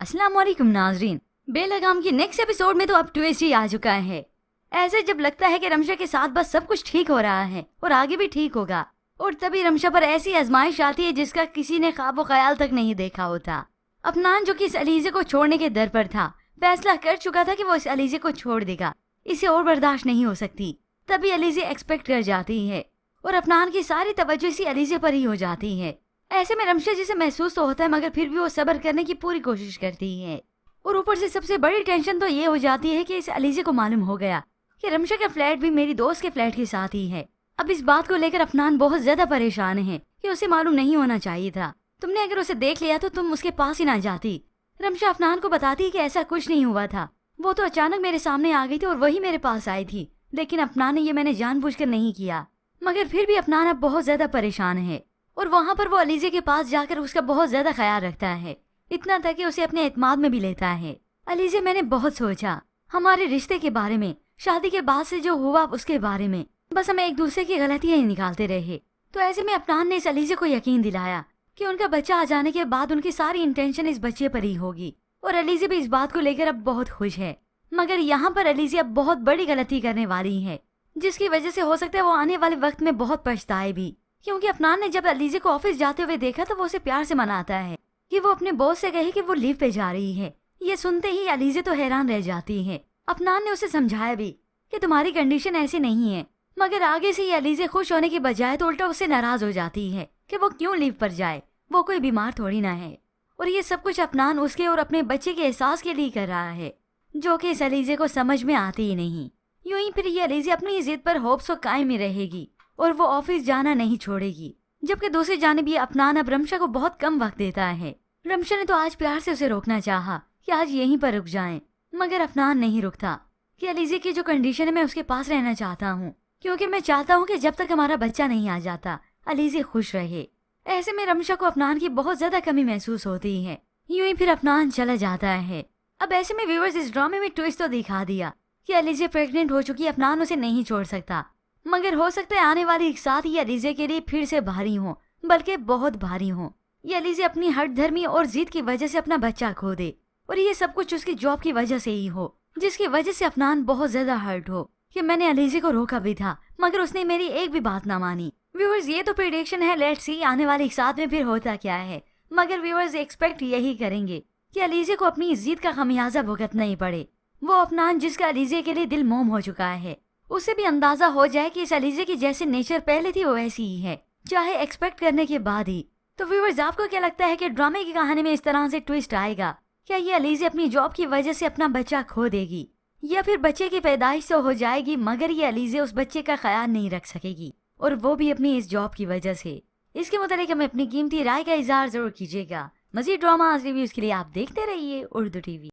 अस्सलाम वालेकुम नाजरीन। बेलगाम की नेक्स्ट एपिसोड में तो अब ट्विस्ट ही आ चुका है। ऐसे जब लगता है कि रमशा के साथ बस सब कुछ ठीक हो रहा है और आगे भी ठीक होगा, और तभी रमशा पर ऐसी आजमाइश आती है जिसका किसी ने ख्वाब ख्याल तक नहीं देखा होता। अफनान जो कि इस अलीजे को छोड़ने के दर पर था, फैसला कर चुका था कि वो इस अलीजे को छोड़ देगा, इसे और बर्दाश्त नहीं हो सकती। तभी अलीजे एक्सपेक्ट कर जाती है और अफनान की सारी तवज्जो इसी अलीजे पर ही हो जाती है। ऐसे में रमशा जिसे महसूस तो होता है, मगर फिर भी वो सब्र करने की पूरी कोशिश करती है। और ऊपर से सबसे बड़ी टेंशन तो ये हो जाती है कि इस अलीजे को मालूम हो गया कि रमशा का फ्लैट भी मेरी दोस्त के फ्लैट के साथ ही है। अब इस बात को लेकर अफनान बहुत ज्यादा परेशान है कि उसे मालूम नहीं होना चाहिए था। तुमने अगर उसे देख लिया तो तुम उसके पास ही ना जाती। रमशा अफनान को बताती कि ऐसा कुछ नहीं हुआ था, वो तो अचानक मेरे सामने आ गई थी और वही मेरे पास आई थी, लेकिन अफनान ने ये मैंने जानबूझकर नहीं किया। मगर फिर भी अफनान अब बहुत ज्यादा परेशान है और वहाँ पर वो अलीजे के पास जाकर उसका बहुत ज्यादा ख्याल रखता है, इतना तक कि उसे अपने एतमाद में भी लेता है। अलीजे, मैंने बहुत सोचा हमारे रिश्ते के बारे में, शादी के बाद से जो हुआ उसके बारे में, बस हमें एक दूसरे की गलतियां ही निकालते रहे। तो ऐसे में अफनान ने इस अलीजे को यकीन दिलाया कि उनका बच्चा आ जाने के बाद उनकी सारी इंटेंशन इस बच्चे पर ही होगी, और अलीजे भी इस बात को लेकर अब बहुत खुश है। मगर यहाँ पर अलीजे अब बहुत बड़ी गलती करने वाली है, जिसकी वजह से हो सकता है वो आने वाले वक्त में बहुत पछताए भी। क्योंकि अफनान ने जब अलीजे को ऑफिस जाते हुए देखा तो वो उसे प्यार से मनाता है कि वो अपने बॉस से कहे कि वो लीव पे जा रही है। ये सुनते ही अलीजे तो हैरान रह जाती है। अफनान ने उसे समझाया भी कि तुम्हारी कंडीशन ऐसी नहीं है, मगर आगे से ये अलीजे खुश होने की बजाय तो उल्टा उससे नाराज हो जाती है कि वो क्यों लीव पर जाए, वो कोई बीमार थोड़ी ना है। और ये सब कुछ अफनान उसके और अपने बच्चे के एहसास के लिए कर रहा है, जो कि इस अलीजे को समझ में आती ही नहीं। यूं ही फिर ये अलीजे अपनी जिद पर होप्स और कायम ही रहेगी और वो ऑफिस जाना नहीं छोड़ेगी। जबकि दूसरी जानिब ये अफनान अब रमशा को बहुत कम वक्त देता है। रमशा ने तो आज प्यार से उसे रोकना चाहा कि आज यहीं पर रुक जाएं, मगर अफनान नहीं रुकता कि अलीजे की जो कंडीशन है मैं उसके पास रहना चाहता हूँ, क्योंकि मैं चाहता हूँ कि जब तक हमारा बच्चा नहीं आ जाता अलीजे खुश रहे। ऐसे में रमशा को अफनान की बहुत ज्यादा कमी महसूस होती है। यूं ही फिर अफनान चला जाता है। अब ऐसे में व्यूअर्स इस ड्रामे में ट्विस्ट तो दिखा दिया कि अलीजे प्रेग्नेंट हो चुकी, अफनान उसे नहीं छोड़ सकता। मगर हो सकता है आने वाली एक साथ ये अलीजे के लिए फिर से भारी हो, बल्कि बहुत भारी हो। ये अलीजे अपनी हट धर्मी और जिद की वजह से अपना बच्चा खो दे, और ये सब कुछ उसकी जॉब की वजह से ही हो, जिसकी वजह से अफनान बहुत ज्यादा हर्ट हो कि मैंने अलीजे को रोका भी था मगर उसने मेरी एक भी बात ना मानी। व्यूअर्स ये तो प्रेडिक्शन है, लेट्स सी आने वाली एक साथ में फिर होता क्या है। मगर व्यूअर्स एक्सपेक्ट यही करेंगे कि अलीजे को अपनी जिद का खमियाजा भुगतना ही पड़े। वो अफनान जिसका अलीजे के लिए दिल मोम हो चुका है, उसे भी अंदाजा हो जाए कि इस अलीजे की जैसे नेचर पहले थी वो वैसी ही है, चाहे एक्सपेक्ट करने के बाद ही। तो व्यूअर्स आपको क्या लगता है कि ड्रामे की कहानी में इस तरह से ट्विस्ट आएगा? क्या ये अलीजे अपनी जॉब की वजह से अपना बच्चा खो देगी, या फिर बच्चे की पैदाइश तो हो जाएगी मगर ये अलीजे उस बच्चे का ख्याल नहीं रख सकेगी, और वो भी अपनी इस जॉब की वजह से? इसके मुतालिक हमें अपनी कीमती राय का इजहार जरूर कीजिएगा। मजीद ड्रामा रिव्यूज के लिए आप देखते रहिए उर्दू टीवी।